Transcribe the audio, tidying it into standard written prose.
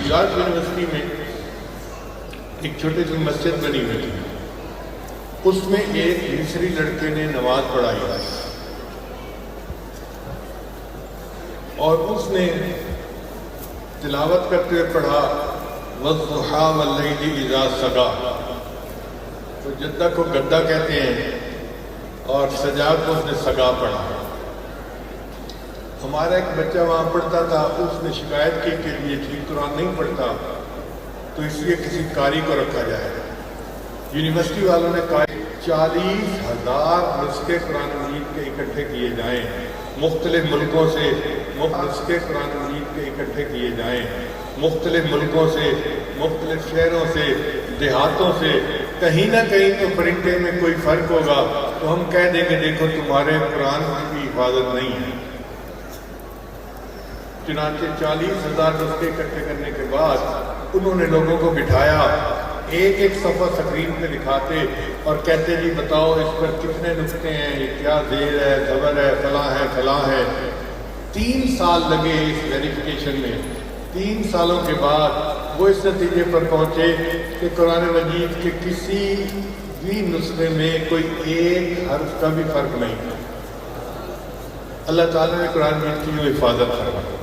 New York university में एक छोटी सी मस्जिद बनी हुई थी, उसमें एक मिस्री लड़के ने नमाज पढ़ाई और उसने तिलावत करते हुए पढ़ा वज़्ज़ुहा वल्लैलि इज़ा सगा। तो जद्दा को गद्दा कहते हैं और सजा को उसने सगा पढ़ा। हमारा एक बच्चा वहाँ पढ़ता था, उसने शिकायत की कि ये ठीक कुरान नहीं पढ़ता, तो इसलिए किसी कारी को रखा जाए। यूनिवर्सिटी वालों ने कहा 40,000 नुस्खे कुरान मजीद के इकट्ठे किए जाएँ, मुख्तलिफ मुल्कों से नुस्खे कुरान मजीद के इकट्ठे किए जाएँ, मुख्तलिफ मुल्कों से, मुख्तलिफ शहरों से, देहातों से, कहीं ना कहीं तो प्रिंटिंग में कोई फ़र्क होगा, तो हम कह देंगे देखो तुम्हारे कुरान की हिफाजत नहीं है। चुनांचे 40,000 नुस्खे इकट्ठे करने के बाद उन्होंने लोगों को बिठाया, एक एक सफ़ा स्क्रीन पे दिखाते और कहते जी बताओ इस पर कितने नुक्ते हैं, ये क्या ज़ेर है, ज़बर है, फलां है। 3 साल लगे इस वेरिफिकेशन में। 3 सालों के बाद वो इस नतीजे पर पहुँचे कि कुरान मजीद के किसी भी नुस्खे में कोई एक हर्फ का भी फ़र्क नहीं। अल्लाह ताला ने कुरान मजीद की जो हिफाजत करवाई।